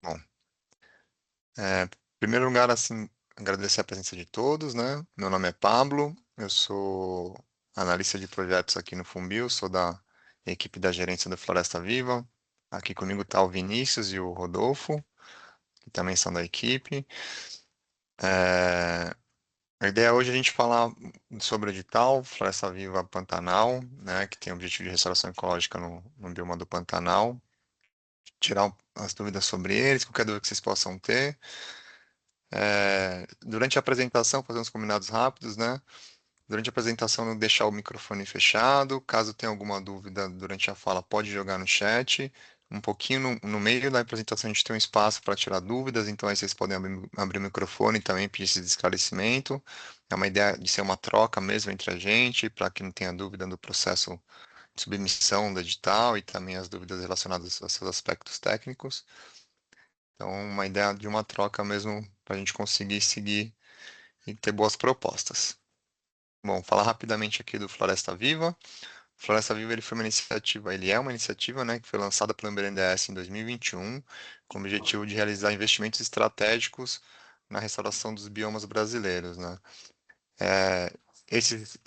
Bom, em primeiro lugar, assim, agradecer a presença de todos, né? Meu nome é Pablo, eu sou analista de projetos aqui no Funbil, sou da equipe da gerência do Floresta Viva. Aqui comigo está o Vinícius e o Rodolfo, que também são da equipe. É, A ideia hoje é a gente falar sobre o edital Floresta Viva Pantanal, né, que tem o objetivo de restauração ecológica no bioma do Pantanal, tirar as dúvidas sobre eles, qualquer dúvida que vocês possam ter. Durante a apresentação, fazer uns combinados rápidos, né? Durante a apresentação, não deixar o microfone fechado. Caso tenha alguma dúvida durante a fala, pode jogar no chat. Um pouquinho no meio da apresentação, a gente tem um espaço para tirar dúvidas, então aí vocês podem abrir o microfone e também pedir esse esclarecimento. É uma ideia de ser uma troca mesmo entre a gente, para que não tenha dúvida do processo de submissão do edital e também as dúvidas relacionadas aos seus aspectos técnicos. Então, uma ideia de uma troca mesmo para a gente conseguir seguir e ter boas propostas. Bom, falar rapidamente aqui do Floresta Viva. Floresta Viva ele é uma iniciativa, né, que foi lançada pelo BNDES em 2021, com o objetivo de realizar investimentos estratégicos na restauração dos biomas brasileiros, né? É, esses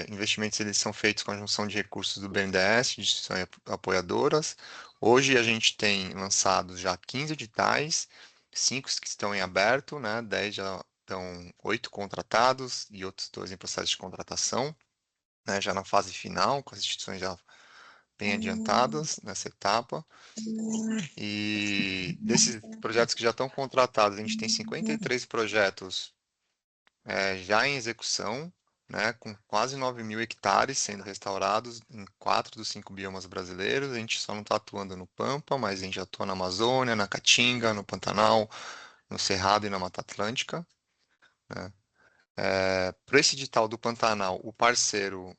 investimentos eles são feitos com a junção de recursos do BNDES, de instituições apoiadoras. Hoje a gente tem lançado já 15 editais, 5 que estão em aberto, né? 10 já estão 8 contratados e outros 2 em processo de contratação, né? Já na fase final, com as instituições já bem adiantadas nessa etapa. E desses projetos que já estão contratados, a gente tem 53 projetos já em execução, né, com quase 9 mil hectares sendo restaurados em 4 dos 5 biomas brasileiros. A gente só não está atuando no Pampa, mas a gente atua na Amazônia, na Caatinga, no Pantanal, no Cerrado e na Mata Atlântica, né. Para esse edital do Pantanal, o parceiro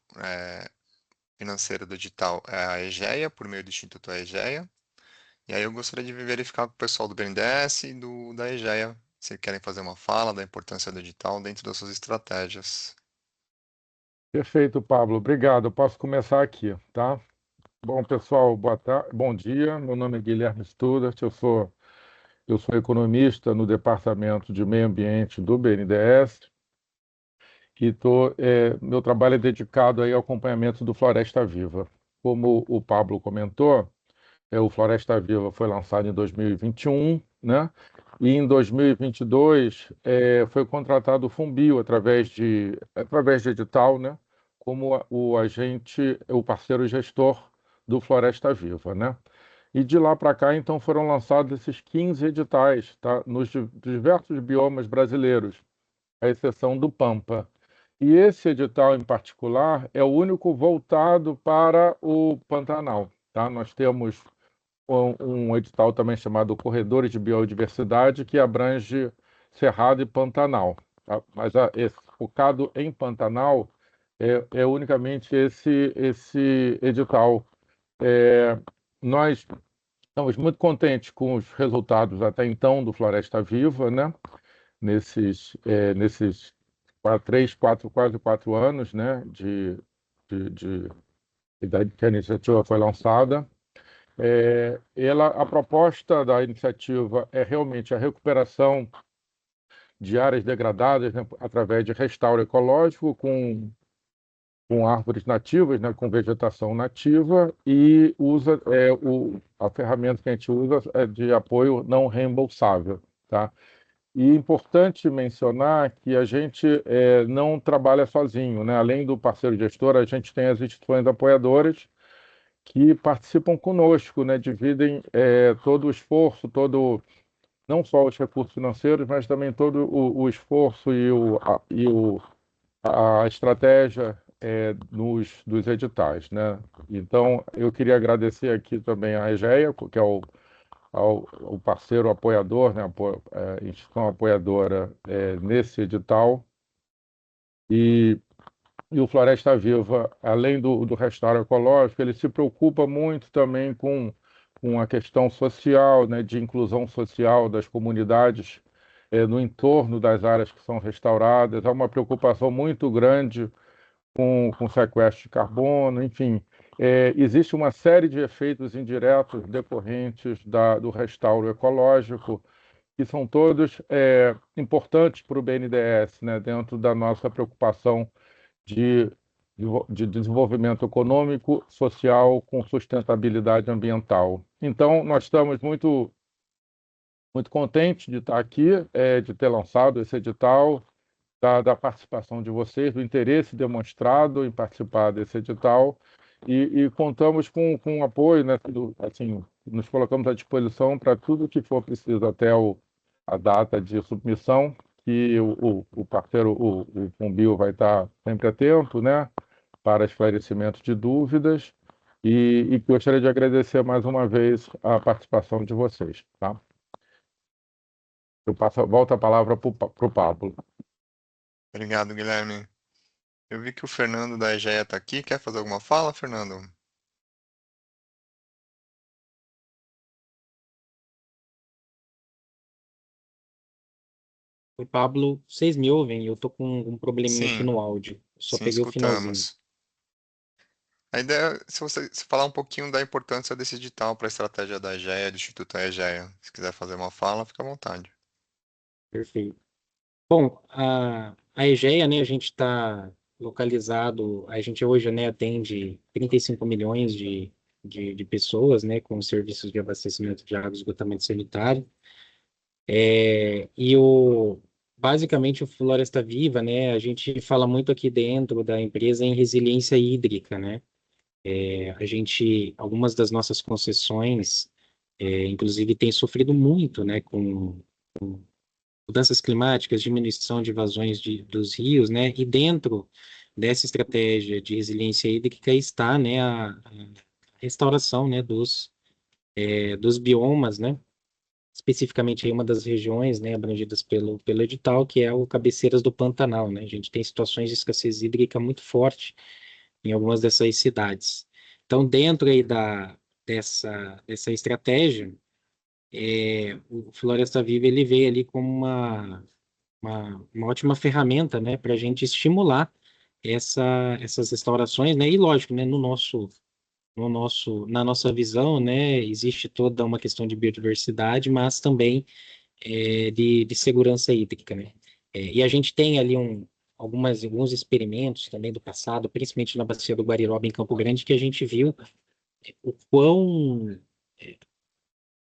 financeiro do edital é a EGEA, por meio do Instituto EGEA. E aí eu gostaria de verificar com o pessoal do BNDES e da EGEA, se querem fazer uma fala da importância do edital dentro das suas estratégias. Perfeito, Pablo. Obrigado. Eu posso começar aqui, tá? Bom, pessoal, boa tarde, bom dia. Meu nome é Guilherme Studart, eu sou economista no Departamento de Meio Ambiente do BNDES e meu trabalho é dedicado aí ao acompanhamento do Floresta Viva. Como o Pablo comentou, o Floresta Viva foi lançado em 2021, né? E em 2022 foi contratado o Fumbio através de edital, né? Como o agente, o parceiro gestor do Floresta Viva, né? E de lá para cá, então, foram lançados esses 15 editais, tá? Nos diversos biomas brasileiros, à exceção do Pampa. E esse edital em particular é o único voltado para o Pantanal, tá? Nós temos um edital também chamado Corredores de Biodiversidade, que abrange Cerrado e Pantanal, tá? Mas focado em Pantanal é unicamente esse edital. Nós estamos muito contentes com os resultados até então do Floresta Viva, né? Nesses 4, quase 4 anos, né? De idade que a iniciativa foi lançada. A proposta da iniciativa é realmente a recuperação de áreas degradadas, né, através de restauro ecológico com árvores nativas, né, com vegetação nativa, e a ferramenta que a gente usa é de apoio não reembolsável, tá? E é importante mencionar que a gente não trabalha sozinho, né? Além do parceiro gestor, a gente tem as instituições apoiadoras que participam conosco, né? Dividem todo o esforço, não só os recursos financeiros, mas também todo o esforço a estratégia dos editais, né? Então, eu queria agradecer aqui também à EGEA, que é o parceiro apoiador, né? Instituição apoiadora nesse edital. E E o Floresta Viva, além do restauro ecológico, ele se preocupa muito também com a questão social, né, de inclusão social das comunidades no entorno das áreas que são restauradas. Há uma preocupação muito grande com sequestro de carbono, enfim. Existe uma série de efeitos indiretos decorrentes do restauro ecológico, que são todos importantes para o BNDES, né, dentro da nossa preocupação de, de desenvolvimento econômico, social, com sustentabilidade ambiental. Então, nós estamos muito contentes de estar aqui, de ter lançado esse edital, da participação de vocês, do interesse demonstrado em participar desse edital, e contamos com o apoio, né, assim, nos colocamos à disposição para tudo que for preciso até a data de submissão, que o parceiro, o Fumbio, vai estar sempre atento, né, para esclarecimento de dúvidas, e gostaria de agradecer mais uma vez a participação de vocês, tá? Volto a palavra para o Pablo. Obrigado, Guilherme. Eu vi que o Fernando da EGEA está aqui. Quer fazer alguma fala, Fernando? Oi, Pablo, vocês me ouvem? Eu tô com um probleminha aqui Sim, no áudio. Só sim, peguei o finalzinho. escutamos. A ideia é se você se falar um pouquinho da importância desse edital para a estratégia da EGEA, do Instituto EGEA. Se quiser fazer uma fala, fica à vontade. Perfeito. Bom, a Egeia, né, a gente está localizado, a gente hoje, né, atende 35 milhões de pessoas, né, com serviços de abastecimento de água e esgotamento sanitário. Basicamente, o Floresta Viva, né, a gente fala muito aqui dentro da empresa em resiliência hídrica, né? Algumas das nossas concessões, inclusive, têm sofrido muito, né, com mudanças climáticas, diminuição de vazões dos rios, né, e dentro dessa estratégia de resiliência hídrica está, né, a restauração, né, dos biomas, né, especificamente aí uma das regiões, né, abrangidas pelo edital, que é o Cabeceiras do Pantanal, né, a gente tem situações de escassez hídrica muito forte em algumas dessas cidades. Então, dentro aí dessa estratégia, o Floresta Viva ele veio ali como uma ótima ferramenta, né, para a gente estimular essas restaurações, né, e lógico, né, na nossa visão, né, existe toda uma questão de biodiversidade, mas também de segurança hídrica, né. E a gente tem ali alguns experimentos também do passado, principalmente na bacia do Guariroba, em Campo Grande, que a gente viu o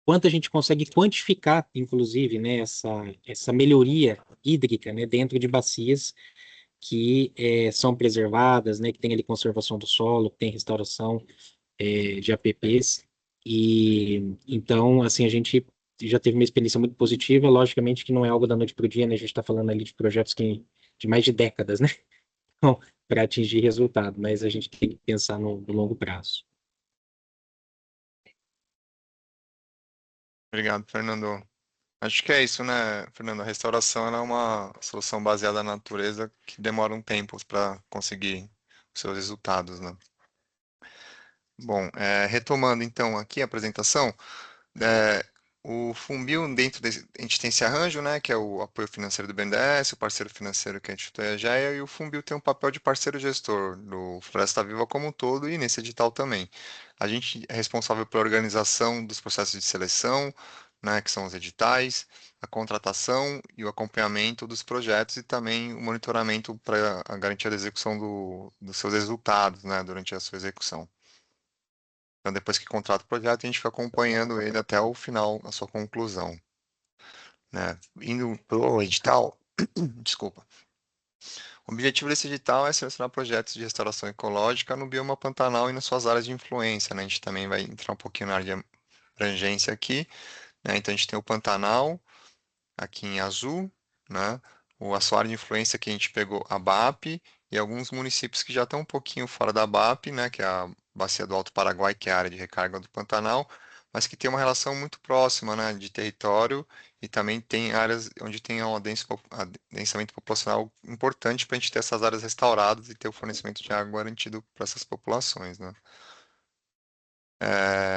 quanto a gente consegue quantificar, inclusive, né, essa melhoria hídrica, né, dentro de bacias que são preservadas, né, que tem ali conservação do solo, que tem restauração de APPs. E então, assim, a gente já teve uma experiência muito positiva. Logicamente que não é algo da noite para o dia, né? A gente está falando ali de projetos de mais de décadas, né? Então, para atingir resultado, mas a gente tem que pensar no longo prazo. Obrigado, Fernando. Acho que é isso, né, Fernando? A restauração ela é uma solução baseada na natureza que demora um tempo para conseguir os seus resultados, né? Bom, retomando então aqui a apresentação, é, o Funbil, dentro desse, a gente tem esse arranjo, né, que é o apoio financeiro do BNDES, o parceiro financeiro que é a Instituto EGEA, e o Funbil tem um papel de parceiro gestor do Floresta Viva como um todo e nesse edital também. A gente é responsável pela organização dos processos de seleção, né, que são os editais, a contratação e o acompanhamento dos projetos e também o monitoramento para a garantia da execução dos seus resultados, né, durante a sua execução. Então, depois que contrata o projeto, a gente fica acompanhando ele até o final, a sua conclusão, né? Indo pro edital, desculpa. O objetivo desse edital é selecionar projetos de restauração ecológica no bioma Pantanal e nas suas áreas de influência, né? A gente também vai entrar um pouquinho na área de abrangência aqui, né? Então, a gente tem o Pantanal, aqui em azul, né? O assoalho de influência que a gente pegou a BAP e alguns municípios que já estão um pouquinho fora da BAP, né? Que é a Bacia do Alto Paraguai, que é a área de recarga do Pantanal, mas que tem uma relação muito próxima, né? De território e também tem áreas onde tem um adensamento populacional importante para a gente ter essas áreas restauradas e ter o fornecimento de água garantido para essas populações, né?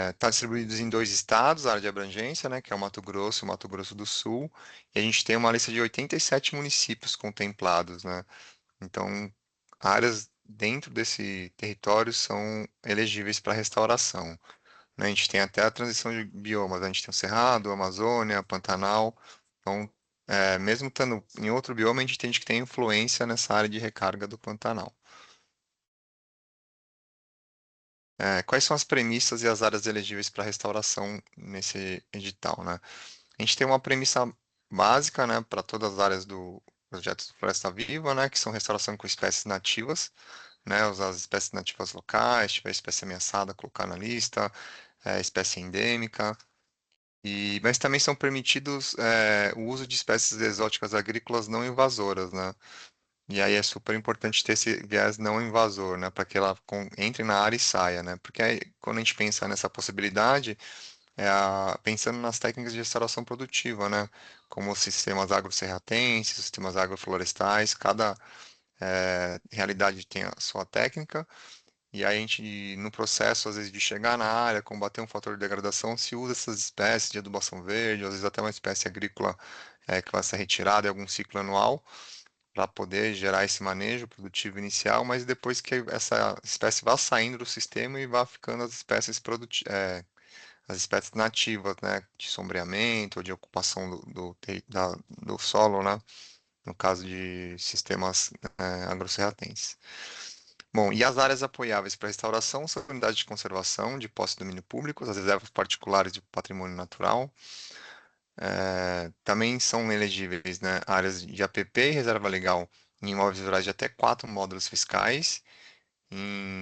Está distribuído em dois estados, a área de abrangência, né, que é o Mato Grosso e o Mato Grosso do Sul, e a gente tem uma lista de 87 municípios contemplados, né? Então, áreas dentro desse território são elegíveis para restauração, né? A gente tem até a transição de biomas, a gente tem o Cerrado, a Amazônia, Pantanal, então, mesmo estando em outro bioma, a gente entende que tem influência nessa área de recarga do Pantanal. Quais são as premissas e as áreas elegíveis para restauração nesse edital, né? A gente tem uma premissa básica, né, para todas as áreas do projeto do Floresta Viva, né, que são restauração com espécies nativas, né, usar as espécies nativas locais, tiver espécie ameaçada, colocar na lista, espécie endêmica, mas também são permitidos o uso de espécies exóticas agrícolas não invasoras, né? E aí é super importante ter esse viés não invasor, né, para que ela entre na área e saia, né? Porque aí, quando a gente pensa nessa possibilidade, pensando nas técnicas de restauração produtiva, né? Como os sistemas agrocerratenses, sistemas agroflorestais, cada realidade tem a sua técnica, e aí a gente, no processo, às vezes, de chegar na área, combater um fator de degradação, se usa essas espécies de adubação verde, às vezes até uma espécie agrícola que vai ser retirada em algum ciclo anual, para poder gerar esse manejo produtivo inicial, mas depois que essa espécie vá saindo do sistema e vá ficando as espécies as espécies nativas, né, de sombreamento ou de ocupação do solo, né, no caso de sistemas agrosserratenses. Bom, e as áreas apoiáveis para restauração são unidades de conservação de posse de domínio público, as reservas particulares de patrimônio natural. Também são elegíveis, né, áreas de APP e reserva legal em imóveis rurais de até 4 módulos fiscais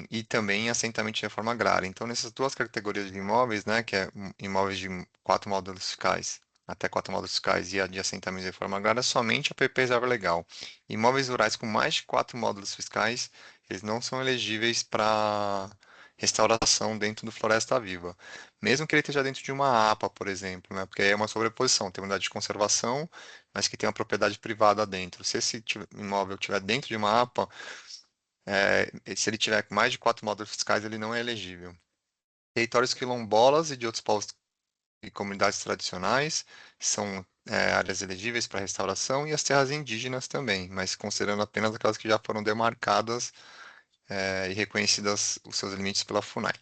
e também assentamento de reforma agrária. Então, nessas duas categorias de imóveis, né, que é imóveis de 4 módulos fiscais, até 4 módulos fiscais e a de assentamento de reforma agrária, somente a PP reserva legal. Imóveis rurais com mais de 4 módulos fiscais, eles não são elegíveis para restauração dentro do Floresta Viva. Mesmo que ele esteja dentro de uma APA, por exemplo, né, porque aí é uma sobreposição, tem uma unidade de conservação, mas que tem uma propriedade privada dentro. Se esse imóvel estiver dentro de uma APA, se ele tiver mais de 4 módulos fiscais, ele não é elegível. Territórios quilombolas e de outros povos e comunidades tradicionais são áreas elegíveis para restauração e as terras indígenas também, mas considerando apenas aquelas que já foram demarcadas e reconhecidas os seus limites pela FUNAI.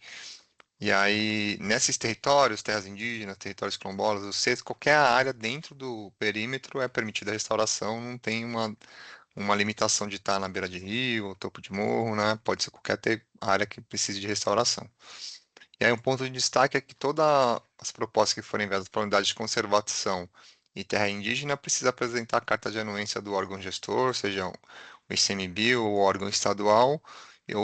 E aí, nesses territórios, terras indígenas, territórios quilombolas, qualquer área dentro do perímetro é permitida a restauração, não tem uma limitação de estar na beira de rio, topo de morro, né? Pode ser qualquer área que precise de restauração. E aí um ponto de destaque é que todas as propostas que forem enviadas para a unidade de conservação e terra indígena precisa apresentar a carta de anuência do órgão gestor, seja o ICMBio, o órgão estadual,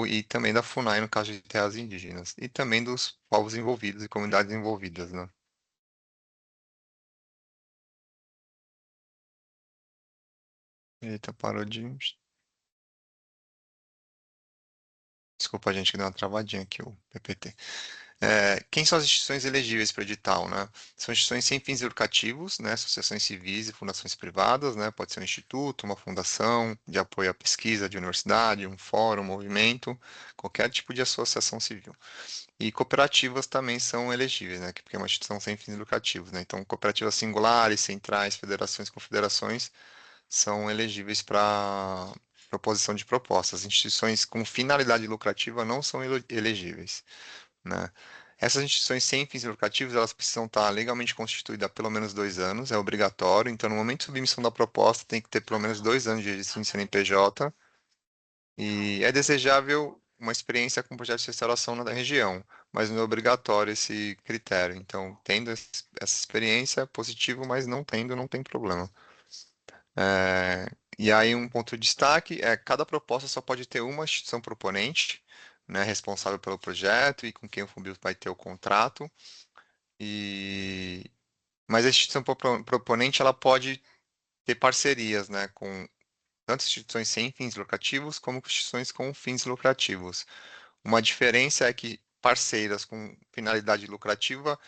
e também da FUNAI, no caso de terras indígenas, e também dos povos envolvidos e comunidades envolvidas, né? Eita, parou de... Desculpa, gente, que deu uma travadinha aqui, o PPT. Quem são as instituições elegíveis para o edital, né? São instituições sem fins lucrativos, né? Associações civis e fundações privadas, né? Pode ser um instituto, uma fundação de apoio à pesquisa de universidade, um fórum, um movimento, qualquer tipo de associação civil. E cooperativas também são elegíveis, né? Porque é uma instituição sem fins lucrativos, né? Então, cooperativas singulares, centrais, federações, confederações são elegíveis para proposição de propostas. Instituições com finalidade lucrativa não são elegíveis, né? Essas instituições sem fins lucrativos, elas precisam estar legalmente constituídas há pelo menos 2 anos, é obrigatório. Então, no momento de submissão da proposta, tem que ter pelo menos 2 anos de registro em CNPJ. E é desejável uma experiência com projetos de restauração na região, mas não é obrigatório esse critério. Então, tendo essa experiência, é positivo, mas não tendo, não tem problema. E aí, um ponto de destaque é que cada proposta só pode ter uma instituição proponente, né, responsável pelo projeto e com quem o Funbil vai ter o contrato. E... Mas a instituição proponente ela pode ter parcerias, né, com tanto instituições sem fins lucrativos como instituições com fins lucrativos. Uma diferença é que parceiras com finalidade lucrativa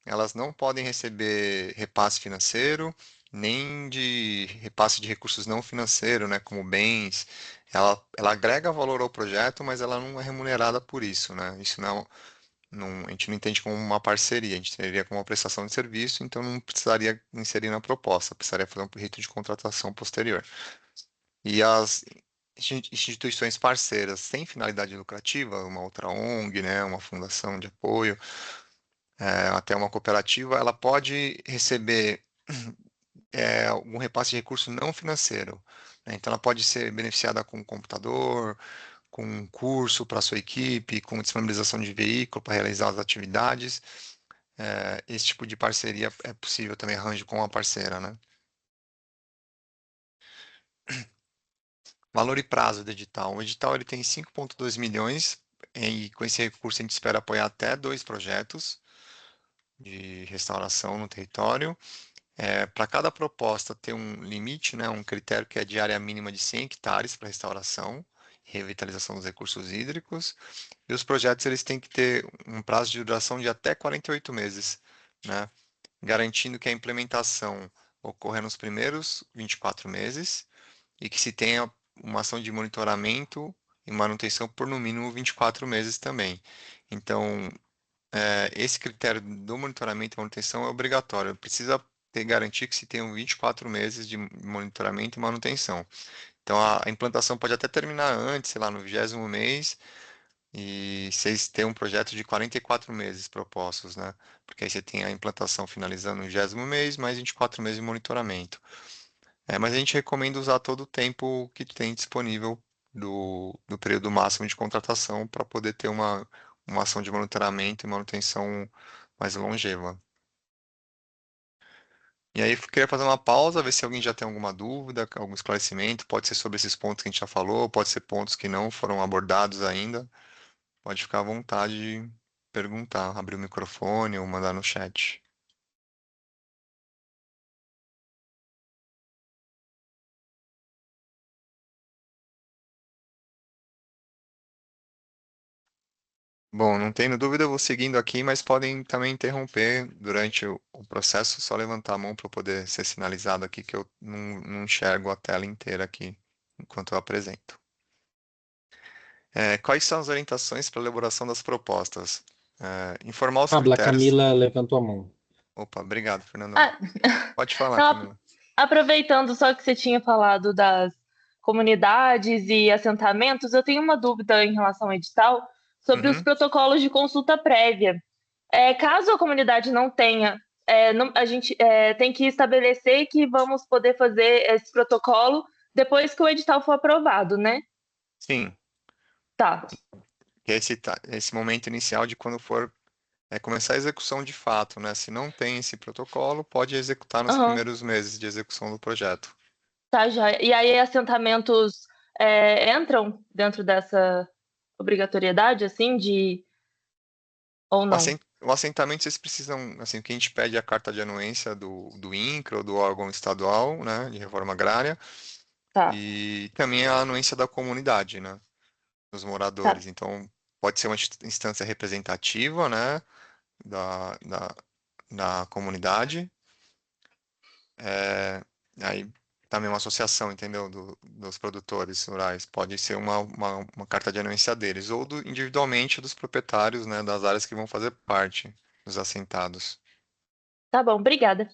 elas não podem receber repasse financeiro, nem de repasse de recursos não financeiros, né, como bens. Ela agrega valor ao projeto, mas ela não é remunerada por isso, né? Isso a gente não entende como uma parceria, a gente entenderia como uma prestação de serviço, então não precisaria inserir na proposta, precisaria fazer um rito de contratação posterior. E as instituições parceiras sem finalidade lucrativa, uma outra ONG, né, uma fundação de apoio, até uma cooperativa, ela pode receber algum repasse de recurso não financeiro, né? Então, ela pode ser beneficiada com um computador, com um curso para a sua equipe, com disponibilização de veículo para realizar as atividades. Esse tipo de parceria é possível também arranjo com a parceira, né? Valor e prazo do edital. O edital ele tem 5,2 milhões e com esse recurso a gente espera apoiar até 2 projetos de restauração no território. Para cada proposta ter um limite, né, um critério que é de área mínima de 100 hectares para restauração e revitalização dos recursos hídricos. E os projetos eles têm que ter um prazo de duração de até 48 meses, né, garantindo que a implementação ocorra nos primeiros 24 meses e que se tenha uma ação de monitoramento e manutenção por no mínimo 24 meses também. Então, esse critério do monitoramento e manutenção é obrigatório. Precisa ter garantia que se tenham 24 meses de monitoramento e manutenção. Então, a implantação pode até terminar antes, sei lá, no 20º mês, e vocês têm um projeto de 44 meses propostos, né? Porque aí você tem a implantação finalizando no 20º mês, mais 24 meses de monitoramento. Mas a gente recomenda usar todo o tempo que tem disponível do período máximo de contratação para poder ter uma ação de monitoramento e manutenção mais longeva. E aí, eu queria fazer uma pausa, ver se alguém já tem alguma dúvida, algum esclarecimento. Pode ser sobre esses pontos que a gente já falou, pode ser pontos que não foram abordados ainda. Pode ficar à vontade de perguntar, abrir o microfone ou mandar no chat. Bom, não tendo dúvida, eu vou seguindo aqui, mas podem também interromper durante o processo, só levantar a mão para eu poder ser sinalizado aqui, que eu não enxergo a tela inteira aqui enquanto eu apresento. Quais são as orientações para a elaboração das propostas? Informar os Pablo, a critérios. Camila levantou a mão. Opa, obrigado, Fernando. Ah, Pode falar, não, Camila. aproveitando só que você tinha falado das comunidades e assentamentos, eu tenho uma dúvida em relação ao edital sobre os Uhum. protocolos de consulta prévia. Caso a comunidade não tenha, a gente tem que estabelecer que vamos poder fazer esse protocolo depois que o edital for aprovado, né? Sim, Tá. que é esse momento inicial de quando for começar a execução de fato, né? Se não tem esse protocolo, pode executar nos Aham. primeiros meses de execução do projeto. Tá, já. E aí, assentamentos entram dentro dessa obrigatoriedade, assim, de ou não? O assentamento, vocês precisam, assim, o que a gente pede é a carta de anuência do INCRA ou do órgão estadual, né, de reforma agrária, Tá, e também a anuência da comunidade, né, dos tá. moradores. Então, pode ser uma instância representativa, né, da, da, da comunidade, é, aí também uma associação, entendeu, dos produtores rurais. Pode ser uma carta de anuência deles, ou individualmente dos proprietários, né, das áreas que vão fazer parte dos assentados. Tá bom, obrigada.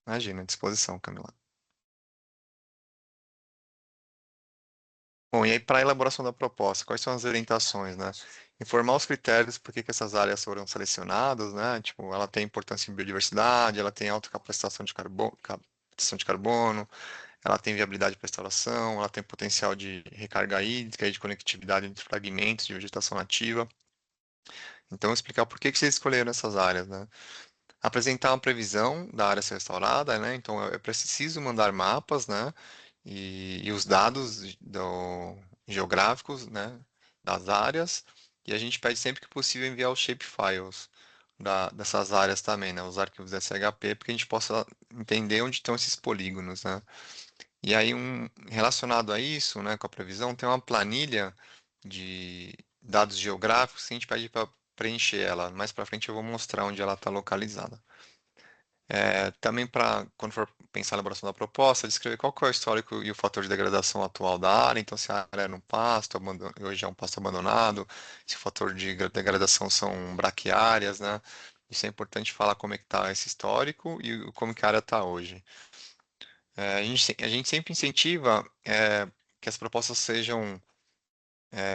Imagina, à disposição, Camila. Bom, e aí para a elaboração da proposta, quais são as orientações, né? Informar os critérios por que que essas áreas foram selecionadas, né? Tipo, ela tem importância em biodiversidade, ela tem alta captação de carbono, ela tem viabilidade para restauração, ela tem potencial de recarga hídrica e de conectividade entre fragmentos de vegetação nativa. Então, explicar por que que vocês escolheram essas áreas, né? Apresentar uma previsão da área a ser restaurada, né? Então, é preciso mandar mapas, né? E os dados geográficos, né? Das áreas. E a gente pede sempre que possível enviar os shapefiles dessas áreas também, né? Os arquivos SHP, porque a gente possa entender onde estão esses polígonos, né? E aí, relacionado a isso, né, com a previsão, tem uma planilha de dados geográficos que a gente pede para preencher ela. Mais para frente eu vou mostrar onde ela está localizada. Também para, quando for pensar na elaboração da proposta, descrever qual que é o histórico e o fator de degradação atual da área. Então, se a área era um pasto, hoje é um pasto abandonado, se o fator de degradação são braquiárias, né? Isso é importante falar como é que está esse histórico como que a área está hoje. A gente sempre incentiva que as propostas sejam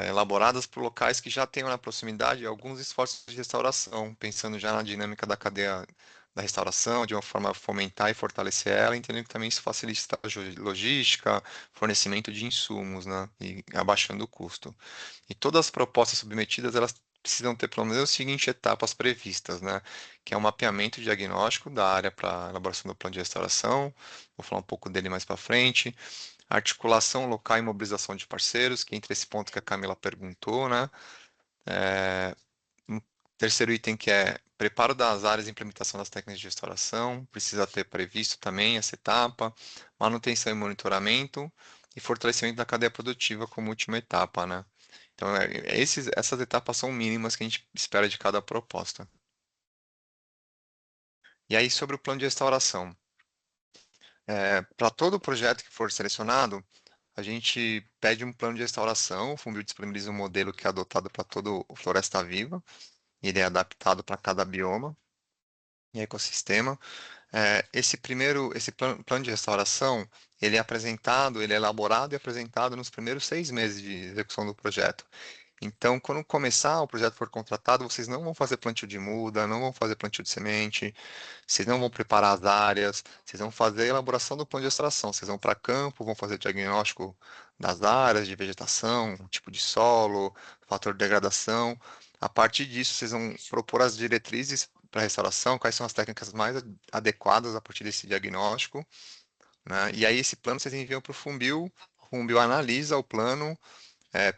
elaboradas por locais que já tenham na proximidade alguns esforços de restauração, pensando já na dinâmica da cadeia da restauração, de uma forma a fomentar e fortalecer ela, entendendo que também isso facilita a logística, fornecimento de insumos, né, e abaixando o custo. E todas as propostas submetidas, elas precisam ter pelo menos as seguintes etapas previstas, né, que é o mapeamento diagnóstico da área para elaboração do plano de restauração, vou falar um pouco dele mais para frente, articulação local e mobilização de parceiros, que entre esse ponto que a Camila perguntou, né? Um terceiro item que é preparo das áreas e implementação das técnicas de restauração, precisa ter previsto também essa etapa, manutenção e monitoramento e fortalecimento da cadeia produtiva como última etapa, né? Então, essas etapas são mínimas que a gente espera de cada proposta. E aí, sobre o plano de restauração. Para todo projeto que for selecionado, a gente pede um plano de restauração, o Funbil disponibiliza um modelo que é adotado para todo o Floresta Viva, e ele é adaptado para cada bioma e ecossistema. Esse plano de restauração, ele é elaborado e apresentado nos primeiros 6 meses de execução do projeto. Então, quando começar o projeto for contratado, vocês não vão fazer plantio de muda, não vão fazer plantio de semente, vocês não vão preparar as áreas, vocês vão fazer a elaboração do plano de extração. Vocês vão para campo, vão fazer diagnóstico das áreas, de vegetação, tipo de solo, fator de degradação. A partir disso, vocês vão propor as diretrizes para a restauração, quais são as técnicas mais adequadas a partir desse diagnóstico, né? E aí esse plano vocês enviam para o Funbil analisa o plano,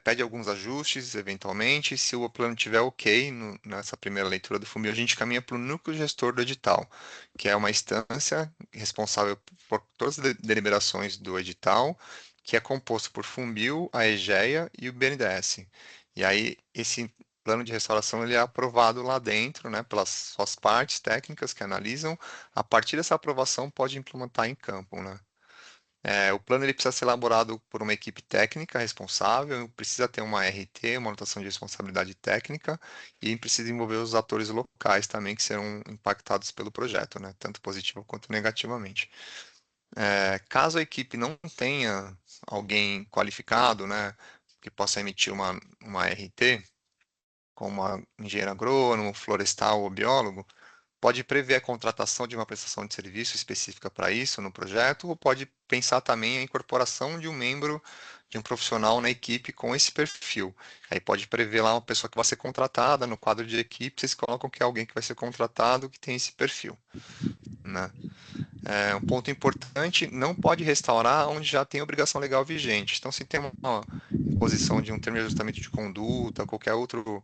pede alguns ajustes, eventualmente. Se o plano tiver ok nessa primeira leitura do funil, a gente caminha para o núcleo gestor do edital, que é uma instância responsável por todas as deliberações do edital, que é composto por Funbil, a EGEA e o BNDES. E aí, esse plano de restauração ele é aprovado lá dentro, né, pelas suas partes técnicas que analisam. A partir dessa aprovação, pode implementar em campo, né? O plano ele precisa ser elaborado por uma equipe técnica responsável, precisa ter uma RT, uma anotação de responsabilidade técnica, e precisa envolver os atores locais também que serão impactados pelo projeto, né? Tanto positivo quanto negativamente. Caso a equipe não tenha alguém qualificado, né, que possa emitir uma RT, como engenheiro agrônomo, florestal ou biólogo, pode prever a contratação de uma prestação de serviço específica para isso no projeto, ou pode pensar também a incorporação de um membro, de um profissional na equipe com esse perfil. Aí pode prever lá uma pessoa que vai ser contratada no quadro de equipe, vocês colocam que é alguém que vai ser contratado que tem esse perfil, né? Um ponto importante, não pode restaurar onde já tem obrigação legal vigente. Então, se tem uma imposição de um termo de ajustamento de conduta, qualquer outro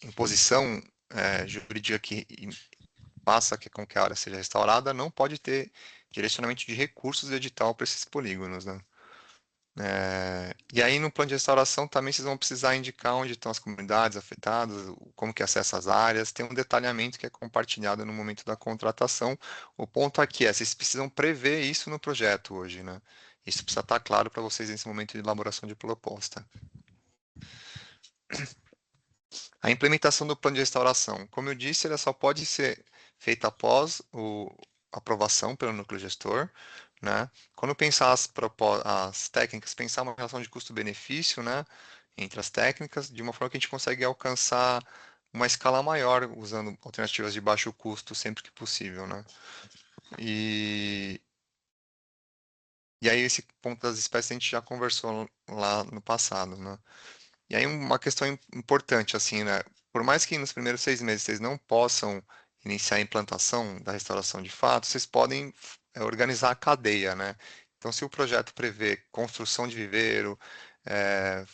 imposição jurídica que faça com que a área seja restaurada, não pode ter direcionamento de recursos de edital para esses polígonos, né? E aí no plano de restauração também vocês vão precisar indicar onde estão as comunidades afetadas, como que acessa as áreas, tem um detalhamento que é compartilhado no momento da contratação. O ponto aqui vocês precisam prever isso no projeto hoje, né? Isso precisa estar claro para vocês nesse momento de elaboração de proposta. A implementação do plano de restauração. Como eu disse, ela só pode ser feita após a aprovação pelo núcleo gestor, né? Quando pensar as técnicas, pensar uma relação de custo-benefício, né, entre as técnicas, de uma forma que a gente consegue alcançar uma escala maior usando alternativas de baixo custo sempre que possível, né? E aí esse ponto das espécies a gente já conversou lá no passado, né? E aí uma questão importante, assim, né? Por mais que nos primeiros 6 meses vocês não possam iniciar a implantação da restauração de fato, vocês podem organizar a cadeia, né? Então, se o projeto prevê construção de viveiro, é,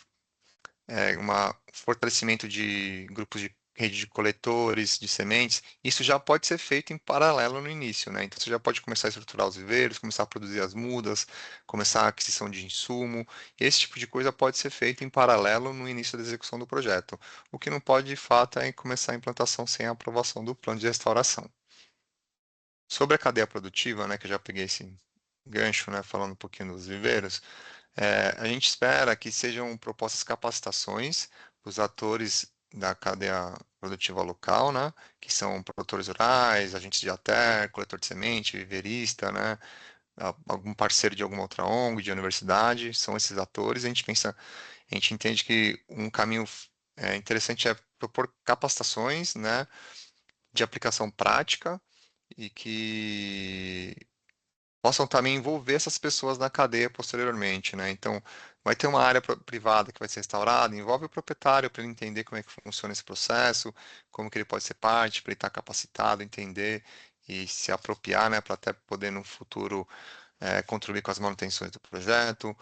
fortalecimento de grupos de rede de coletores, de sementes, isso já pode ser feito em paralelo no início, né? Então você já pode começar a estruturar os viveiros, começar a produzir as mudas, começar a aquisição de insumo. Esse tipo de coisa pode ser feito em paralelo no início da execução do projeto. O que não pode, de fato, é começar a implantação sem a aprovação do plano de restauração. Sobre a cadeia produtiva, né, que eu já peguei esse gancho, né, falando um pouquinho dos viveiros, a gente espera que sejam propostas capacitações para os atores da cadeia produtiva local, né, que são produtores rurais, agentes de ater, coletor de semente, viveirista, né, algum parceiro de alguma outra ONG, de universidade, são esses atores. A gente entende que um caminho interessante é propor capacitações, né, de aplicação prática e que possam também envolver essas pessoas na cadeia posteriormente, né? Então, vai ter uma área privada que vai ser restaurada, envolve o proprietário para ele entender como é que funciona esse processo, como que ele pode ser parte, para ele estar capacitado, entender e se apropriar, né, para até poder no futuro contribuir com as manutenções do projeto.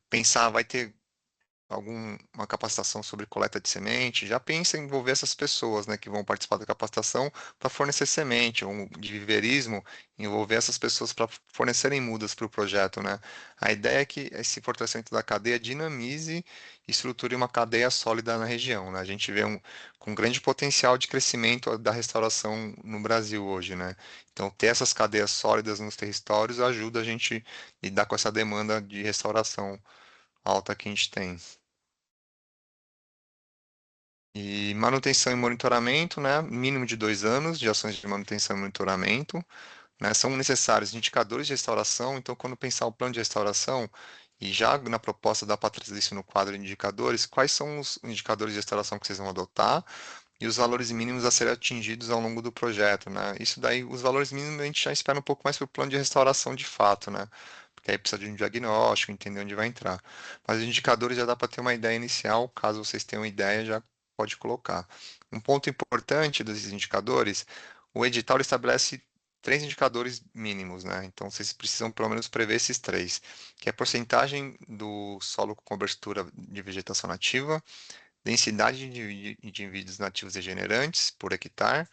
Pensar, vai ter alguma capacitação sobre coleta de semente, já pensa em envolver essas pessoas, né, que vão participar da capacitação para fornecer semente, ou de viveirismo, envolver essas pessoas para fornecerem mudas para o projeto, né? A ideia é que esse fortalecimento da cadeia dinamize e estruture uma cadeia sólida na região, né? A gente vê com grande potencial de crescimento da restauração no Brasil hoje, né? Então, ter essas cadeias sólidas nos territórios ajuda a gente a lidar com essa demanda de restauração alta que a gente tem. E manutenção e monitoramento, né? Mínimo de 2 anos de ações de manutenção e monitoramento, né? São necessários indicadores de restauração. Então, quando pensar o plano de restauração, e já na proposta da para trazer isso no quadro de indicadores, quais são os indicadores de restauração que vocês vão adotar e os valores mínimos a serem atingidos ao longo do projeto, né? Isso daí, os valores mínimos a gente já espera um pouco mais para o plano de restauração de fato, né? Porque aí precisa de um diagnóstico, entender onde vai entrar. Mas os indicadores já dá para ter uma ideia inicial, caso vocês tenham ideia, já pode colocar. Um ponto importante desses indicadores, o edital estabelece 3 indicadores mínimos, né? Então vocês precisam pelo menos prever esses três, que é a porcentagem do solo com cobertura de vegetação nativa, densidade de indivíduos nativos regenerantes por hectare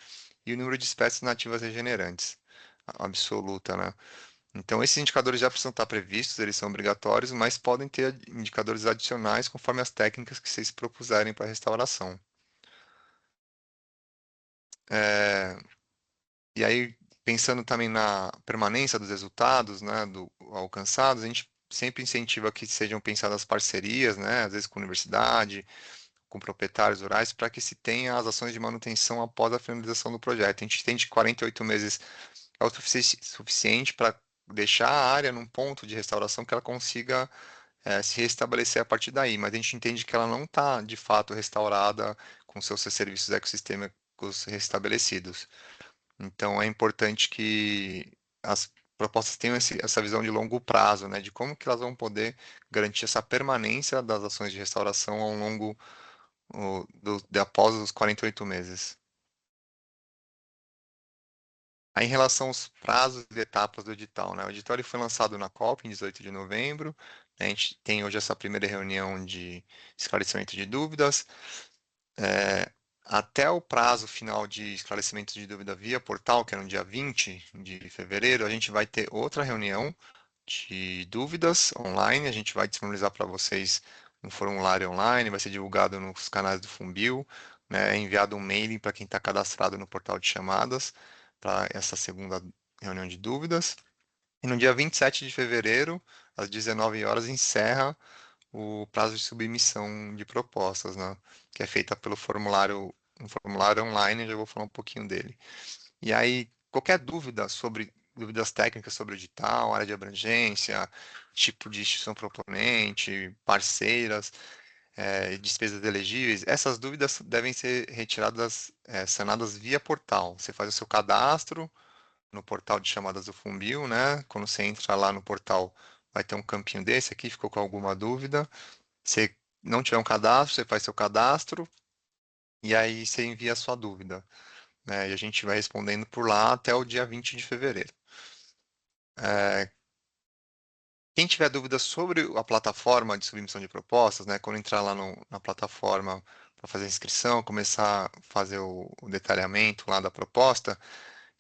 e o número de espécies nativas regenerantes, absoluta, né? Então, esses indicadores já precisam estar previstos, eles são obrigatórios, mas podem ter indicadores adicionais conforme as técnicas que vocês propuserem para a restauração. É, e aí, pensando também na permanência dos resultados, né, alcançados, a gente sempre incentiva que sejam pensadas parcerias, né, às vezes com universidade, com proprietários rurais, para que se tenha as ações de manutenção após a finalização do projeto. A gente entende que 48 meses é o suficiente para deixar a área num ponto de restauração que ela consiga se restabelecer a partir daí, mas a gente entende que ela não está de fato restaurada com seus serviços ecossistêmicos restabelecidos. Então é importante que as propostas tenham essa visão de longo prazo, né, de como que elas vão poder garantir essa permanência das ações de restauração ao longo de após os 48 meses. Aí, em relação aos prazos e etapas do edital, né? O edital ele foi lançado na COP em 18 de novembro. A gente tem hoje essa primeira reunião de esclarecimento de dúvidas. É, até o prazo final de esclarecimento de dúvida via portal, que é no dia 20 de fevereiro, a gente vai ter outra reunião de dúvidas online. A gente vai disponibilizar para vocês um formulário online, vai ser divulgado nos canais do Funbil, né? É enviado um mailing para quem está cadastrado no portal de chamadas para essa segunda reunião de dúvidas. E no dia 27 de fevereiro, às 19 horas, encerra o prazo de submissão de propostas, né? Que é feita pelo formulário, um formulário online, eu já vou falar um pouquinho dele. E aí, qualquer dúvida sobre dúvidas técnicas sobre o edital, área de abrangência, tipo de instituição proponente, parceiras, despesas elegíveis, essas dúvidas devem ser retiradas, sanadas via portal. Você faz o seu cadastro no portal de chamadas do Funbil, né? Quando você entra lá no portal, vai ter um campinho desse aqui, ficou com alguma dúvida. Se não tiver um cadastro, você faz seu cadastro e aí você envia a sua dúvida, né? E a gente vai respondendo por lá até o dia 20 de fevereiro. Quem tiver dúvidas sobre a plataforma de submissão de propostas, né, quando entrar lá na plataforma para fazer a inscrição, começar a fazer o detalhamento lá da proposta,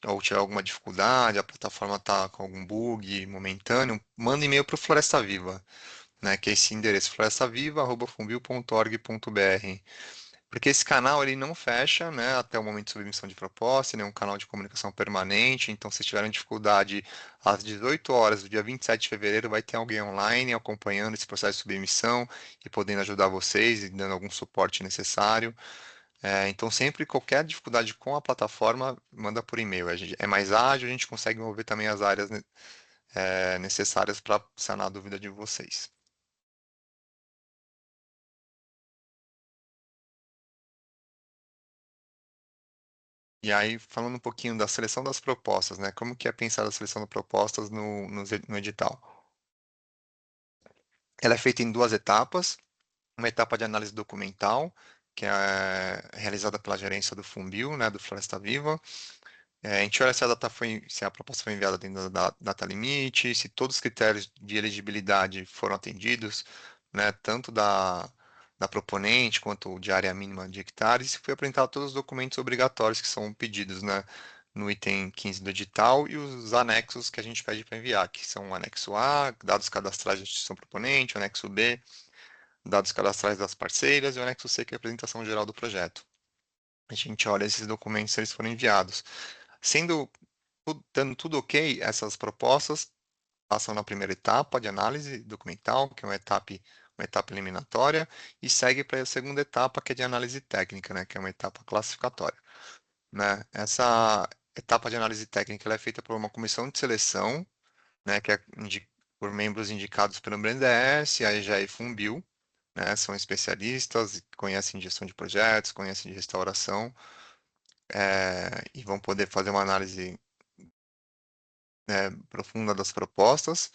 ou tiver alguma dificuldade, a plataforma está com algum bug momentâneo, manda e-mail para o Floresta Viva, né, que é esse endereço, florestaviva@funbil.org.br. Porque esse canal ele não fecha, né, até o momento de submissão de proposta, ele é um canal de comunicação permanente, então se tiverem dificuldade às 18 horas do dia 27 de fevereiro vai ter alguém online acompanhando esse processo de submissão e podendo ajudar vocês e dando algum suporte necessário. Então sempre qualquer dificuldade com a plataforma manda por e-mail. É mais ágil, a gente consegue mover também as áreas, né, necessárias para sanar a dúvida de vocês. E aí, falando um pouquinho da seleção das propostas, né? Como que é pensar a seleção de propostas no edital? Ela é feita em 2 etapas. Uma etapa de análise documental, que é realizada pela gerência do Funbil, né, do Floresta Viva. A gente olha se a proposta foi enviada dentro da data limite, se todos os critérios de elegibilidade foram atendidos, né, tanto da proponente quanto de área mínima de hectares, e se foi apresentado todos os documentos obrigatórios que são pedidos, né, no item 15 do edital e os anexos que a gente pede para enviar, que são o anexo A, dados cadastrais da instituição proponente, o anexo B, dados cadastrais das parceiras e o anexo C, que é a apresentação geral do projeto. A gente olha esses documentos se eles foram enviados. Dando tudo ok, essas propostas passam na primeira etapa de análise documental, que é uma etapa eliminatória, e segue para a segunda etapa, que é de análise técnica, né, que é uma etapa classificatória. Né? Essa etapa de análise técnica ela é feita por uma comissão de seleção, né, que é por membros indicados pelo BNDES, a EGE e Funbil, né? São especialistas, conhecem gestão de projetos, conhecem de restauração, e vão poder fazer uma análise, profunda das propostas.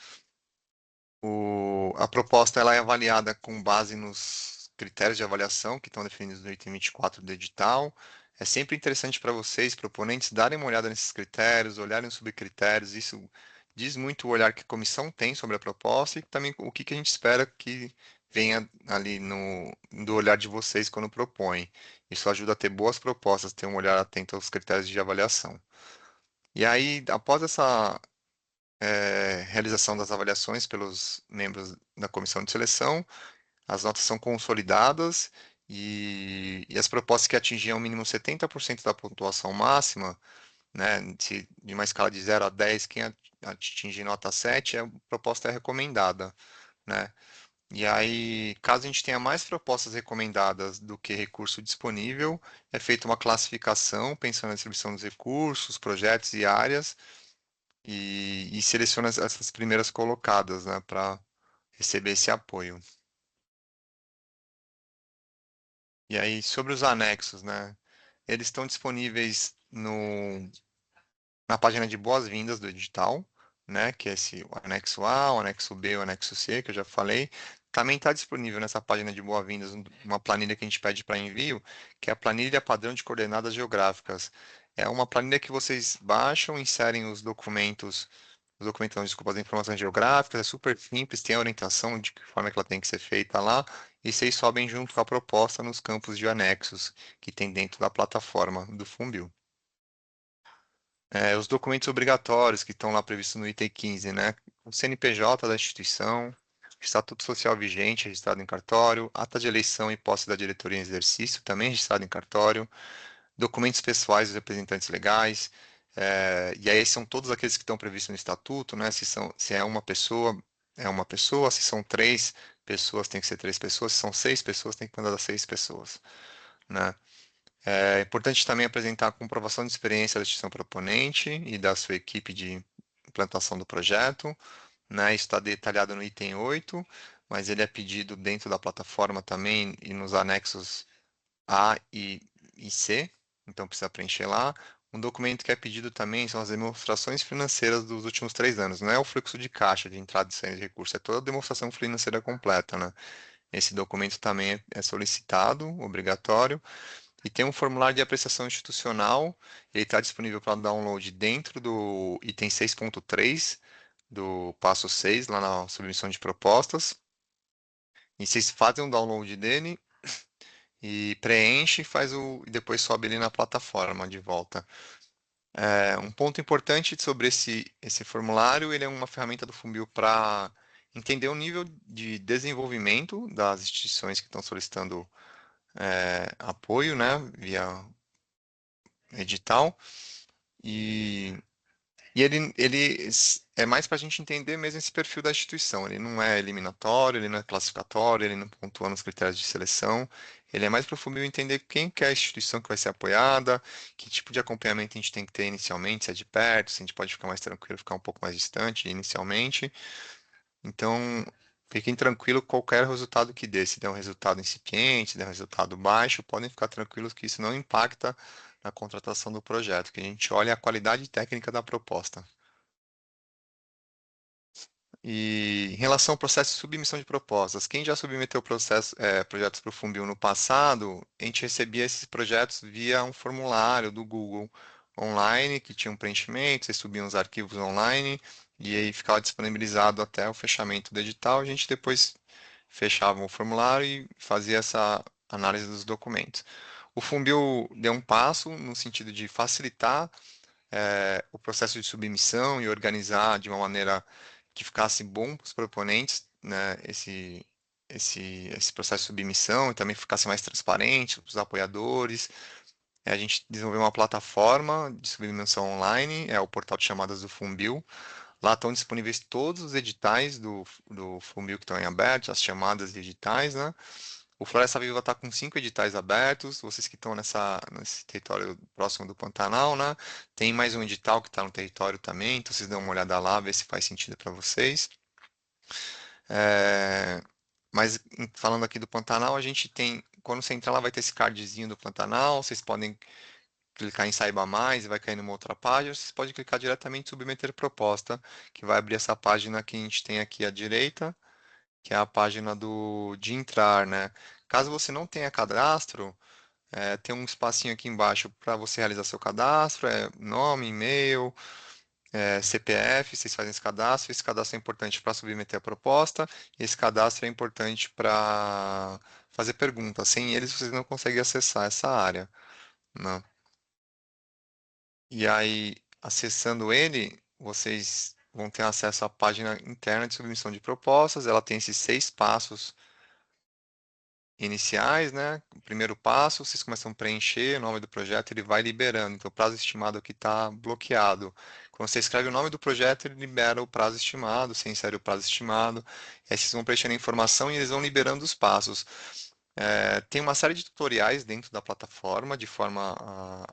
A proposta ela é avaliada com base nos critérios de avaliação que estão definidos no item 24 do edital. É sempre interessante para vocês, proponentes, darem uma olhada nesses critérios, olharem os subcritérios. Isso diz muito o olhar que a comissão tem sobre a proposta e também o que a gente espera que venha ali do olhar de vocês quando propõem. Isso ajuda a ter boas propostas, ter um olhar atento aos critérios de avaliação. E aí, após essa realização das avaliações pelos membros da comissão de seleção, as notas são consolidadas e as propostas que atingiam o mínimo 70% da pontuação máxima, né, de uma escala de 0 a 10, quem atingir nota 7, a proposta é recomendada, né? E aí, caso a gente tenha mais propostas recomendadas do que recurso disponível, é feita uma classificação pensando na distribuição dos recursos, projetos e áreas, e seleciona essas primeiras colocadas, né, para receber esse apoio. E aí, sobre os anexos, né, eles estão disponíveis na página de boas-vindas do edital, né, que é o anexo A, o anexo B, o anexo C, que eu já falei. Também está disponível nessa página de boas-vindas uma planilha que a gente pede para envio, que é a planilha padrão de coordenadas geográficas. É uma planilha que vocês baixam, inserem desculpa, as informações geográficas, é super simples, tem a orientação de que forma que ela tem que ser feita lá, e vocês sobem junto com a proposta nos campos de anexos que tem dentro da plataforma do Funbil. Os documentos obrigatórios que estão lá previstos no item 15, né? O CNPJ da instituição, Estatuto Social vigente, registrado em cartório, ata de eleição e posse da diretoria em exercício, também registrado em cartório, documentos pessoais dos representantes legais, e aí são todos aqueles que estão previstos no estatuto, né? Se é uma pessoa, se são 3 pessoas, tem que ser 3 pessoas, se são 6 pessoas, tem que mandar das 6 pessoas, né? É importante também apresentar a comprovação de experiência da instituição proponente e da sua equipe de implantação do projeto, né? Isso está detalhado no item 8, mas ele é pedido dentro da plataforma também e nos anexos A e C, então precisa preencher lá. Um documento que é pedido também são as demonstrações financeiras dos últimos 3 anos. Não é o fluxo de caixa, de entrada e saída de recursos, é toda a demonstração financeira completa, né? Esse documento também é solicitado, obrigatório. E tem um formulário de apreciação institucional, ele está disponível para download dentro do item 6.3 do passo 6, lá na submissão de propostas. E vocês fazem um download dele e preenche e depois sobe ele na plataforma de volta. Um ponto importante sobre esse formulário, ele é uma ferramenta do Funbil para entender o nível de desenvolvimento das instituições que estão solicitando apoio, né, via edital, e ele é mais para a gente entender mesmo esse perfil da instituição. Ele não é eliminatório, ele não é classificatório, ele não pontua nos critérios de seleção. Ele é mais para o Funbil entender quem que é a instituição que vai ser apoiada, que tipo de acompanhamento a gente tem que ter inicialmente, se é de perto, se a gente pode ficar mais tranquilo, ficar um pouco mais distante inicialmente. Então, fiquem tranquilos qualquer resultado que dê. Se der um resultado incipiente, se der um resultado baixo, podem ficar tranquilos que isso não impacta na contratação do projeto, que a gente olha a qualidade técnica da proposta. E em relação ao processo de submissão de propostas, quem já submeteu projetos para o Funbil no passado, a gente recebia esses projetos via um formulário do Google online, que tinha um preenchimento, vocês subiam os arquivos online, e aí ficava disponibilizado até o fechamento do edital. A gente depois fechava o formulário e fazia essa análise dos documentos. O Funbil deu um passo no sentido de facilitar o processo de submissão e organizar de uma maneira que ficasse bom para os proponentes, né, esse processo de submissão e também ficasse mais transparente para os apoiadores. A gente desenvolveu uma plataforma de submissão online, é o portal de chamadas do Funbil. Lá estão disponíveis todos os editais do Funbil que estão em aberto, as chamadas de editais, né? O Floresta Viva está com 5 editais abertos. Vocês que estão nesse território próximo do Pantanal, né? Tem mais um edital que está no território também, então vocês dão uma olhada lá, ver se faz sentido para vocês. Mas falando aqui do Pantanal, a gente tem, quando você entrar lá, vai ter esse cardzinho do Pantanal. Vocês podem clicar em Saiba Mais e vai cair numa outra página. Vocês podem clicar diretamente em Submeter Proposta, que vai abrir essa página que a gente tem aqui à direita, que é a página de entrar, né? Caso você não tenha cadastro, tem um espacinho aqui embaixo para você realizar seu cadastro, nome, e-mail, CPF, vocês fazem esse cadastro é importante para submeter a proposta, e esse cadastro é importante para fazer perguntas. Sem eles, vocês não conseguem acessar essa área, né? E aí, acessando ele, vocês vão ter acesso à página interna de submissão de propostas. Ela tem esses 6 passos iniciais, né? O primeiro passo, vocês começam a preencher o nome do projeto, ele vai liberando. Então, o prazo estimado aqui está bloqueado. Quando você escreve o nome do projeto, ele libera o prazo estimado, você insere o prazo estimado. Aí vocês vão preenchendo a informação e eles vão liberando os passos. Tem uma série de tutoriais dentro da plataforma, de forma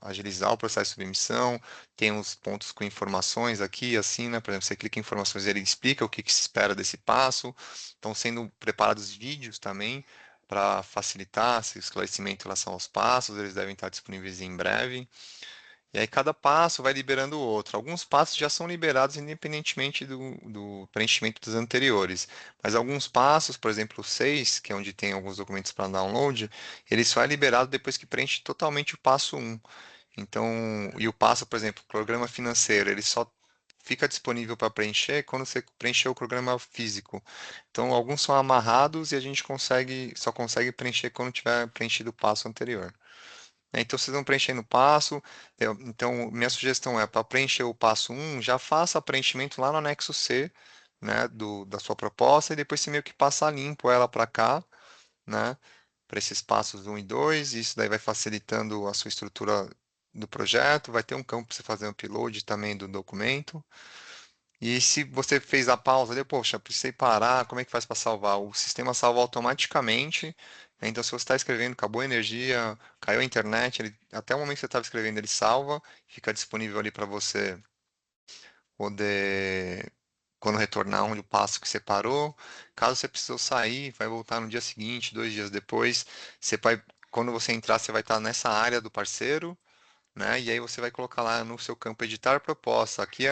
a agilizar o processo de submissão. Tem os pontos com informações aqui, assim, né? Por exemplo, você clica em informações, ele explica o que se espera desse passo. Estão sendo preparados vídeos também para facilitar esse esclarecimento em relação aos passos, eles devem estar disponíveis em breve. E aí cada passo vai liberando o outro. Alguns passos já são liberados independentemente do preenchimento dos anteriores. Mas alguns passos, por exemplo, o 6, que é onde tem alguns documentos para download, ele só é liberado depois que preenche totalmente o passo 1. Então, e o passo, por exemplo, programa financeiro, ele só fica disponível para preencher quando você preencher o programa físico. Então, alguns são amarrados e a gente só consegue preencher quando tiver preenchido o passo anterior. Então, vocês vão preenchendo o passo. Então, minha sugestão é, para preencher o passo 1, já faça preenchimento lá no anexo C, né, da sua proposta, e depois você meio que passa limpo ela para cá, né, para esses passos 1 e 2, e isso daí vai facilitando a sua estrutura do projeto. Vai ter um campo para você fazer um upload também do documento. E se você fez a pausa, ali, poxa, precisei parar, como é que faz para salvar? O sistema salva automaticamente, né? Então, se você está escrevendo, acabou a energia, caiu a internet, até o momento que você estava escrevendo, ele salva, fica disponível ali para você poder, quando retornar onde o passo que você parou. Caso você precisou sair, vai voltar no dia seguinte, 2 dias depois, quando você entrar, você vai estar nessa área do parceiro, né? E aí você vai colocar lá no seu campo editar proposta. Aqui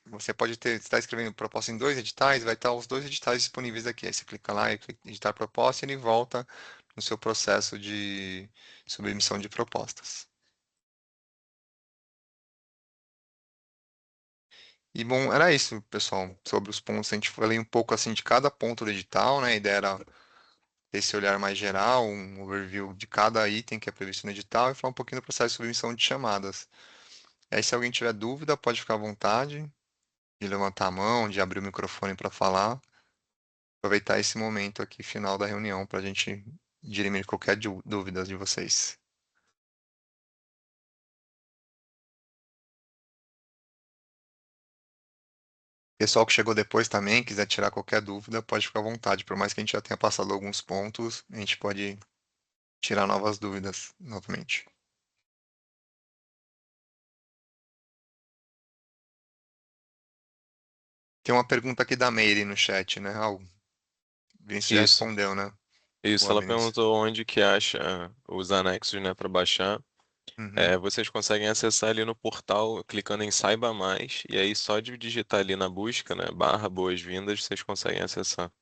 você pode estar escrevendo proposta em 2 editais, vai estar os 2 editais disponíveis aqui. Aí você clica lá e clica em editar proposta e ele volta no seu processo de submissão de propostas. E bom, era isso, pessoal, sobre os pontos. A gente falei um pouco assim de cada ponto do edital, né? A ideia era ter esse olhar mais geral, um overview de cada item que é previsto no edital e falar um pouquinho do processo de submissão de chamadas. E aí, se alguém tiver dúvida, pode ficar à vontade de levantar a mão, de abrir o microfone para falar. Aproveitar esse momento aqui final da reunião para a gente dirimir qualquer dúvida de vocês. Pessoal que chegou depois também, quiser tirar qualquer dúvida, pode ficar à vontade. Por mais que a gente já tenha passado alguns pontos, a gente pode tirar novas dúvidas novamente. Tem uma pergunta aqui da Meire no chat, né? Ah, o Vinícius já Isso, respondeu, né? isso. Boa, Ela Vinícius. perguntou onde que acha os anexos, né, para baixar. Uhum. Vocês conseguem acessar ali no portal clicando em Saiba Mais, e aí só de digitar ali na busca, né, barra boas-vindas, vocês conseguem acessar.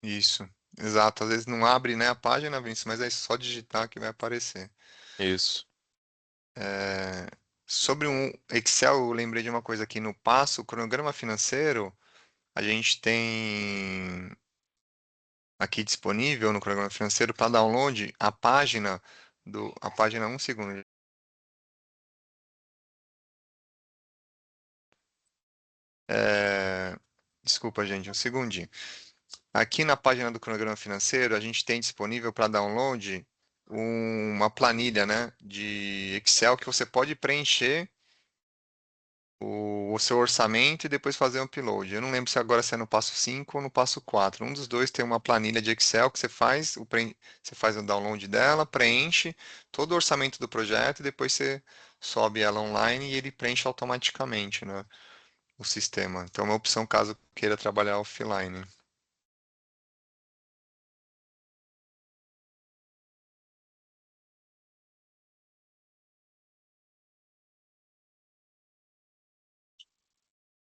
Isso, exato. Às vezes não abre, né, a página, Vinícius, mas é só digitar que vai aparecer. Isso. É, Sobre um Excel, eu lembrei de uma coisa aqui no passo, o cronograma financeiro, a gente tem aqui disponível no cronograma financeiro para download a página um segundo. É, Desculpa, gente, um segundinho. Aqui na página do cronograma financeiro, a gente tem disponível para download uma planilha, né, de Excel que você pode preencher o seu orçamento e depois fazer um upload. Eu não lembro se agora se é no passo 5 ou no passo 4. Um dos dois tem uma planilha de Excel que você faz o download dela, preenche todo o orçamento do projeto e depois você sobe ela online e ele preenche automaticamente, né, o sistema. Então é uma opção caso queira trabalhar offline.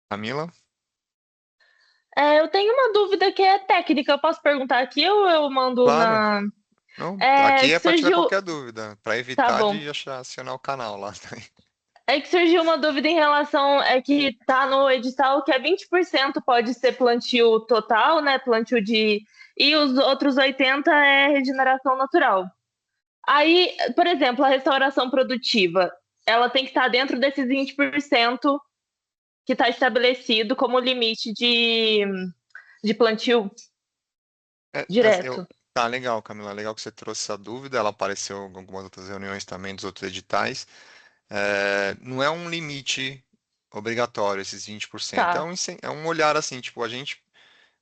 Camila? Eu tenho uma dúvida que é técnica. Eu posso perguntar aqui ou eu mando Claro. na. Não, É aqui que é para tirar surgiu. qualquer dúvida, para Tá evitar bom. de acionar o canal lá. É que surgiu uma dúvida em relação. É que tá no edital que é 20% pode ser plantio total, né? Plantio de. E os outros 80% é regeneração natural. Aí, por exemplo, a restauração produtiva, ela tem que estar dentro desses 20% que está estabelecido como limite de plantio direto. Tá legal, Camila. Legal que você trouxe essa dúvida. Ela apareceu em algumas outras reuniões também dos outros editais. Não é um limite obrigatório esses 20%. Tá. É um olhar assim, tipo, a gente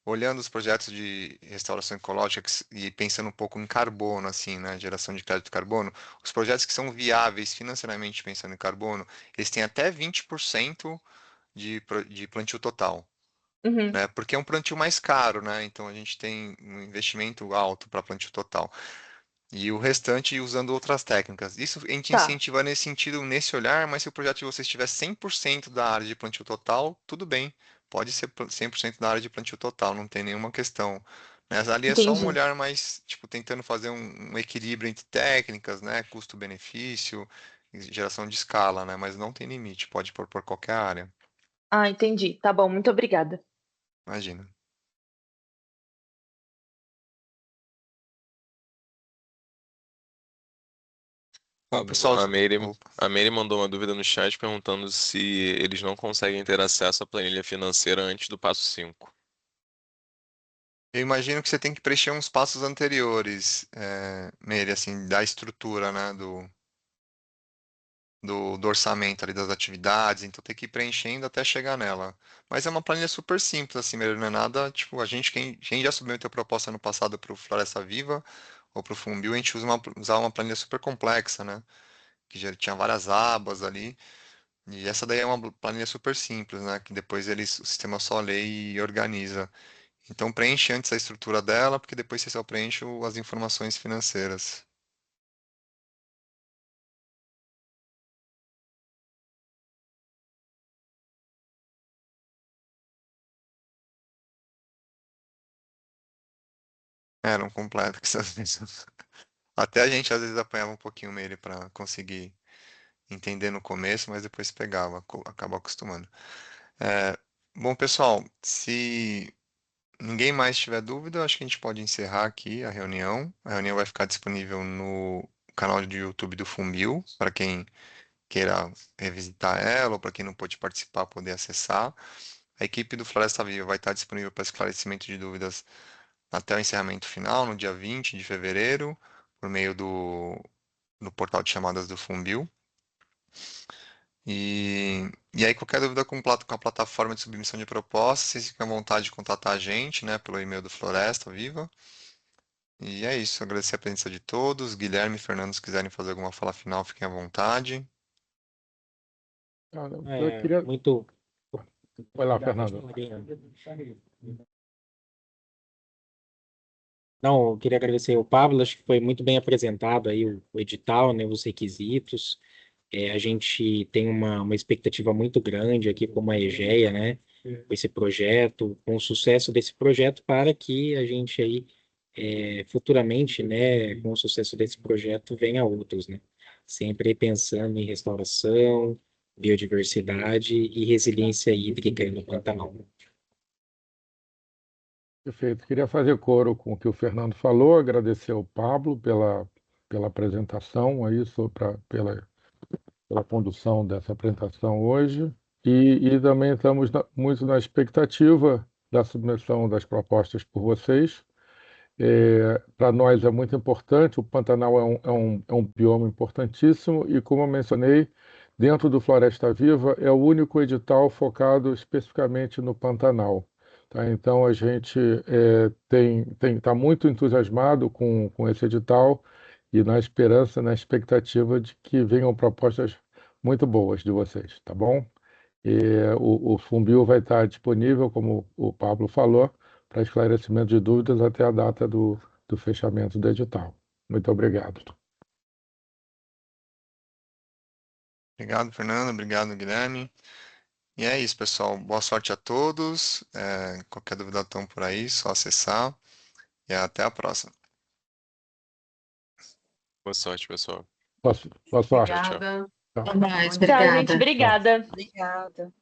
olhando os projetos de restauração ecológica e pensando um pouco em carbono, assim, né, geração de crédito de carbono, os projetos que são viáveis financeiramente pensando em carbono, eles têm até 20% de plantio total, Uhum. né? Porque é um plantio mais caro, né? Então a gente tem um investimento alto para plantio total. E o restante usando outras técnicas. Isso a gente Tá. incentiva nesse sentido, nesse olhar, mas se o projeto de vocês tiver 100% da área de plantio total, tudo bem. Pode ser 100% da área de plantio total, não tem nenhuma questão. Mas ali é só um Entendi. olhar mais, tipo, tentando fazer um equilíbrio entre técnicas, né? Custo-benefício, e geração de escala, né? Mas não tem limite, pode pôr por qualquer área. Ah, entendi. Tá bom, muito obrigada. Imagina. Bom, Pablo, pessoal, opa. A Meire mandou uma dúvida no chat perguntando se eles não conseguem ter acesso à planilha financeira antes do passo 5. Eu imagino que você tem que preencher uns passos anteriores, Meire, assim, da estrutura, né, do orçamento ali das atividades, então tem que ir preenchendo até chegar nela. Mas é uma planilha super simples, assim, Meire, não é nada, tipo, quem já submeteu proposta no passado para o Floresta Viva ou para o Funbil, a gente usava uma planilha super complexa, né, que já tinha várias abas ali, e essa daí é uma planilha super simples, né, que depois o sistema só lê e organiza. Então preenche antes a estrutura dela, porque depois você só preenche as informações financeiras. Eram complexas mesmo. Até a gente às vezes apanhava um pouquinho nele para conseguir entender no começo, mas depois pegava, acaba acostumando. É, Bom, pessoal, se ninguém mais tiver dúvida, acho que a gente pode encerrar aqui a reunião. A reunião vai ficar disponível no canal do YouTube do Fumbil, para quem queira revisitar ela ou para quem não pôde participar poder acessar. A equipe do Floresta Viva vai estar disponível para esclarecimento de dúvidas até o encerramento final, no dia 20 de fevereiro, por meio do portal de chamadas do Fumbil. E aí, qualquer dúvida com a plataforma de submissão de propostas, vocês ficam à vontade de contatar a gente, né, pelo e-mail do Floresta Viva. E é isso, agradecer a presença de todos. Guilherme e Fernando, se quiserem fazer alguma fala final, fiquem à vontade. Eu queria... Muito. Vai lá, Fernando. Não, eu queria agradecer ao Pablo, acho que foi muito bem apresentado aí o edital, né, os requisitos. A gente tem uma expectativa muito grande aqui como a EGEA, né, com esse projeto, com o sucesso desse projeto, para que a gente aí, futuramente, né, com o sucesso desse projeto, venha outros, né, sempre pensando em restauração, biodiversidade e resiliência hídrica aí no Pantanal. Perfeito. Queria fazer coro com o que o Fernando falou, agradecer ao Pablo pela apresentação aí, pela condução dessa apresentação hoje. E também estamos muito na expectativa da submissão das propostas por vocês. Para nós é muito importante, o Pantanal é um bioma importantíssimo e, como eu mencionei, dentro do Floresta Viva é o único edital focado especificamente no Pantanal. Tá? Então a gente está muito entusiasmado com esse edital e na esperança, na expectativa de que venham propostas muito boas de vocês, tá bom? O Fumbio vai estar disponível, como o Pablo falou, para esclarecimento de dúvidas até a data do fechamento do edital. Muito obrigado. Obrigado, Fernando. Obrigado, Guilherme. E é isso, pessoal. Boa sorte a todos. Qualquer dúvida estão por aí, só acessar. E até a próxima. Boa sorte, pessoal. Boa sorte. Tchau, tchau. Obrigada. Tchau. Até mais. Tchau, gente. Obrigada. Obrigada. Obrigada.